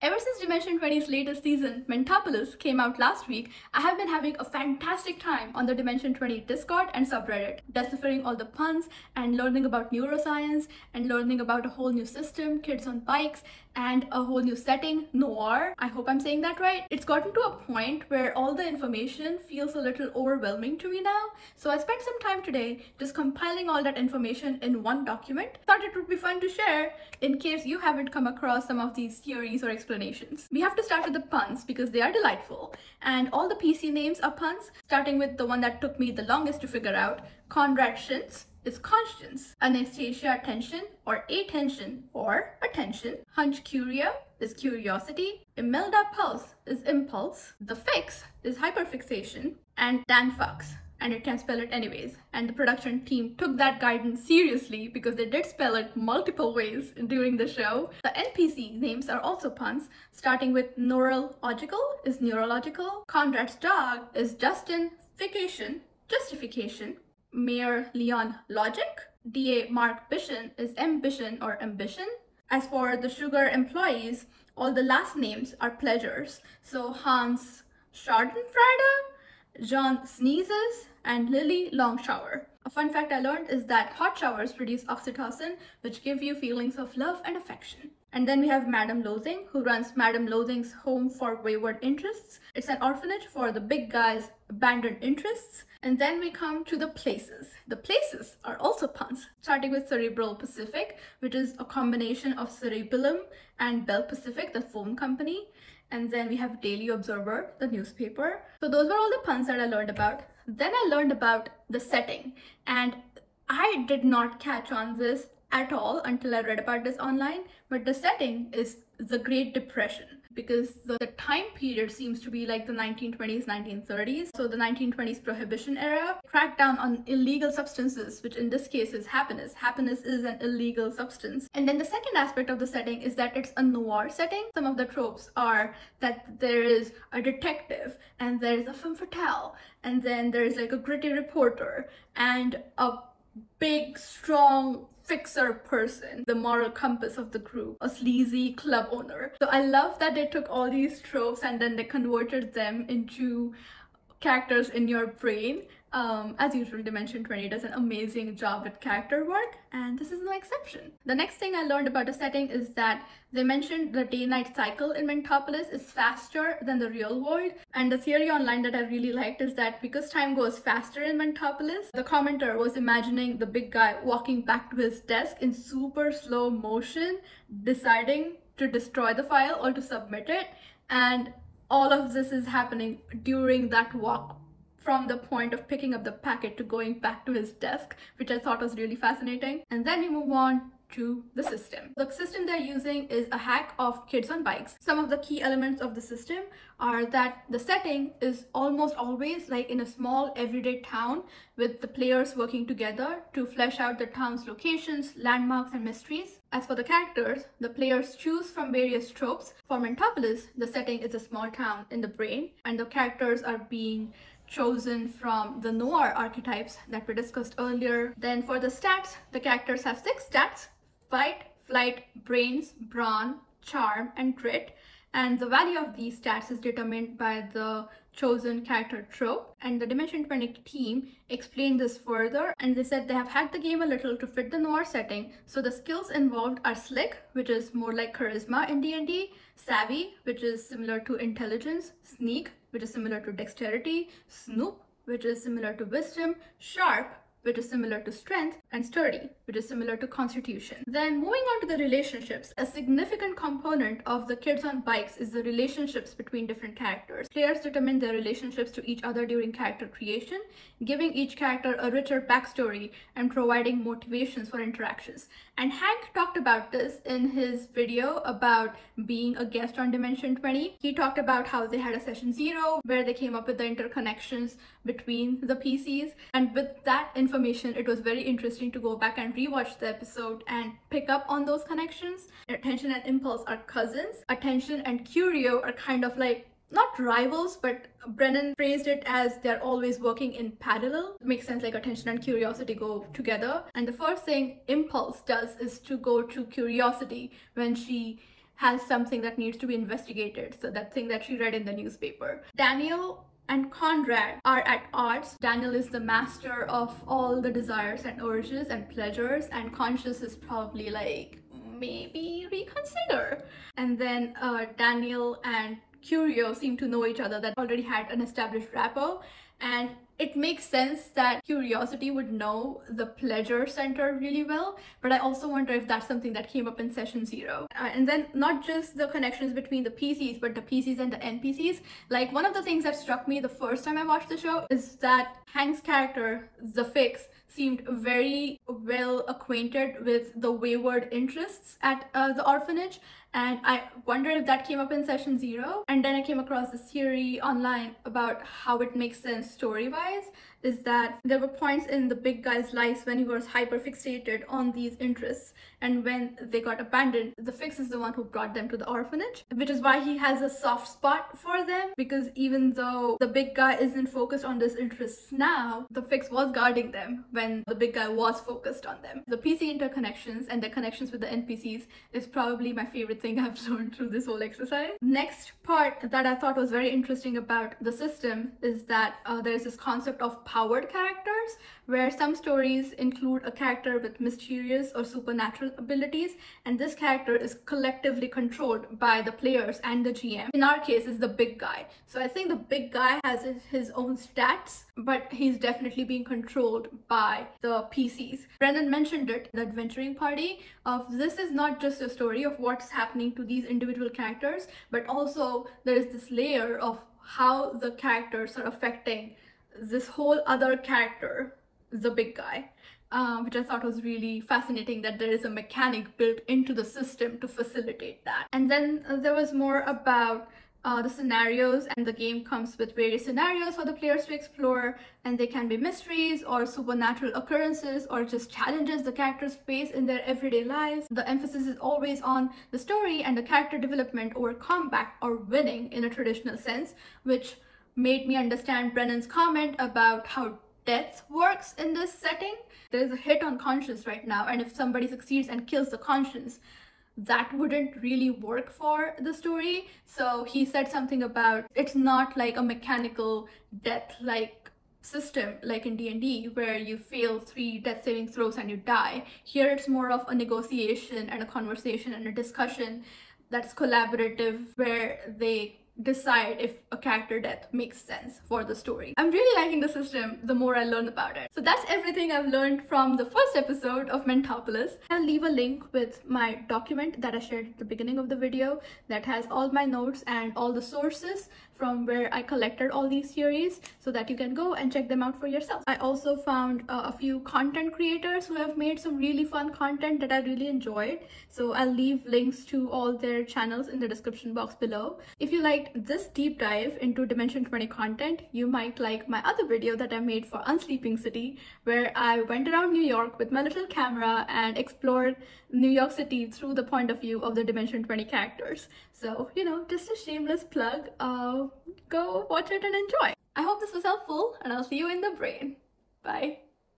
Ever since Dimension 20's latest season, Mentopolis, came out last week, I have been having a fantastic time on the Dimension 20 Discord and subreddit, deciphering all the puns and learning about neuroscience and learning about a whole new system, kids on bikes, and a whole new setting, Noir. I hope I'm saying that right. It's gotten to a point where all the information feels a little overwhelming to me now, so I spent some time today just compiling all that information in one document. Thought it would be fun to share in case you haven't come across some of these theories or explanations. We have to start with the puns because they are delightful, and all the PC names are puns, starting with the one that took me the longest to figure out. Conrad Shins is conscience. Anastasia Attention or Attention or Attention. Hunch Curia is curiosity. Imelda Pulse is impulse. The Fix is hyperfixation. And Dan Fucks, and it can spell it anyways. And the production team took that guidance seriously because they did spell it multiple ways during the show. The NPC names are also puns, starting with Neurological is neurological. Conrad's dog is Justin Fication, justification. Mayor Leon Logic. DA Mark Bishon is Ambition or ambition. As for the Sugar employees, all the last names are pleasures. So Hans Schadenfreude, John Sneezes, and Lily Longshower. A fun fact I learned is that hot showers produce oxytocin, which give you feelings of love and affection. And then we have Madame Loathing, who runs Madame Loathing's Home for Wayward Interests. It's an orphanage for the big guy's abandoned interests. And then we come to the places. The places are also puns, starting with Cerebral Pacific, which is a combination of Cerebellum and Bell Pacific, the phone company. And then we have Daily Observer, the newspaper. So those were all the puns that I learned about. Then I learned about the setting, and I did not catch on this at all until I read about this online, but the setting is the Great Depression because the time period seems to be like the 1920s, 1930s. So the 1920s Prohibition era cracked down on illegal substances, which in this case is happiness. Happiness is an illegal substance. And then the second aspect of the setting is that it's a noir setting. Some of the tropes are that there is a detective and there's a femme fatale, and then there's like a gritty reporter and a big, strong fixer person, the moral compass of the group, a sleazy club owner. So I love that they took all these tropes and then they converted them into characters in your brain. As usual, Dimension 20 does an amazing job with character work, and this is no exception. The next thing I learned about the setting is that they mentioned the day-night cycle in Mentopolis is faster than the real world, and the theory online that I really liked is that because time goes faster in Mentopolis, the commenter was imagining the big guy walking back to his desk in super slow motion, deciding to destroy the file or to submit it, and all of this is happening during that walk from the point of picking up the packet to going back to his desk, which I thought was really fascinating. And then we move on to the system. The system they're using is a hack of kids on bikes. Some of the key elements of the system are that the setting is almost always like in a small everyday town with the players working together to flesh out the town's locations, landmarks, and mysteries. As for the characters, the players choose from various tropes. For Mentopolis, the setting is a small town in the brain, and the characters are being chosen from the noir archetypes that were discussed earlier. Then for the stats, the characters have 6 stats: fight, flight, brains, brawn, charm, and grit. And the value of these stats is determined by the chosen character trope. And the Dimension 20 team explained this further, and they said they have hacked the game a little to fit the noir setting. So the skills involved are slick, which is more like charisma in D&D, savvy, which is similar to intelligence, sneak, which is similar to dexterity, snoop, which is similar to wisdom, sharp, which is similar to strength, and sturdy, which is similar to constitution. Then moving on to the relationships, a significant component of the kids on bikes is the relationships between different characters. Players determine their relationships to each other during character creation, giving each character a richer backstory and providing motivations for interactions. And Hank talked about this in his video about being a guest on Dimension 20. He talked about how they had a session 0 where they came up with the interconnections between the PCs, and with that information it was very interesting to go back and rewatch the episode and pick up on those connections. Attention and impulse are cousins. Attention and curio are kind of like not rivals, but Brennan phrased it as they're always working in parallel. It makes sense, like attention and curiosity go together. And the first thing impulse does is to go to curiosity when she has something that needs to be investigated. So that thing that she read in the newspaper. Daniel and Conrad are at odds. Daniel is the master of all the desires and urges and pleasures, and Conscious is probably like, maybe reconsider. And then Daniel and Curio seem to know each other, that already had an established rapport, and it makes sense that Curiosity would know the pleasure center really well, but I also wonder if that's something that came up in session 0. And then not just the connections between the PCs, but the PCs and the NPCs. Like, one of the things that struck me the first time I watched the show is that Hank's character, The Fix, seemed very well acquainted with the wayward interests at the orphanage, and I wondered if that came up in session 0. And then I came across this theory online about how it makes sense story-wise, is that there were points in the big guy's life when he was hyper-fixated on these interests, and when they got abandoned, The Fix is the one who brought them to the orphanage, which is why he has a soft spot for them, because even though the big guy isn't focused on these interests now, The Fix was guarding them when the big guy was focused on them. The PC interconnections and the connections with the NPCs is probably my favorite thing I've learned through this whole exercise. Next part that I thought was very interesting about the system is that there's this concept of powered characters, where some stories include a character with mysterious or supernatural abilities, and this character is collectively controlled by the players and the GM. In our case, it's the big guy. So I think the big guy has his own stats, but he's definitely being controlled by the PCs. Brennan mentioned it, the adventuring party, of this is not just a story of what's happening to these individual characters, but also there is this layer of how the characters are affecting this whole other character, the big guy, which I thought was really fascinating, that there is a mechanic built into the system to facilitate that. And then there was more about the scenarios, and the game comes with various scenarios for the players to explore, and they can be mysteries or supernatural occurrences or just challenges the characters face in their everyday lives. The emphasis is always on the story and the character development over combat or winning in a traditional sense, which made me understand Brennan's comment about how death works in this setting. There's a hit on conscience right now, and if somebody succeeds and kills the conscience, that wouldn't really work for the story. So he said something about it's not like a mechanical death like system like in D&D where you fail 3 death saving throws and you die. Here it's more of a negotiation and a conversation and a discussion that's collaborative, where they decide if a character death makes sense for the story. I'm really liking the system the more I learn about it. So that's everything I've learned from the first episode of Mentopolis. I'll leave a link with my document that I shared at the beginning of the video that has all my notes and all the sources from where I collected all these theories, so that you can go and check them out for yourself. I also found a few content creators who have made some really fun content that I really enjoyed, so I'll leave links to all their channels in the description box below. If you liked this deep dive into Dimension 20 content, you might like my other video that I made for Unsleeping City, where I went around New York with my little camera and explored New York City through the point of view of the Dimension 20 characters. So, you know, just a shameless plug. Go watch it and enjoy. I hope this was helpful, and I'll see you in the brain. Bye.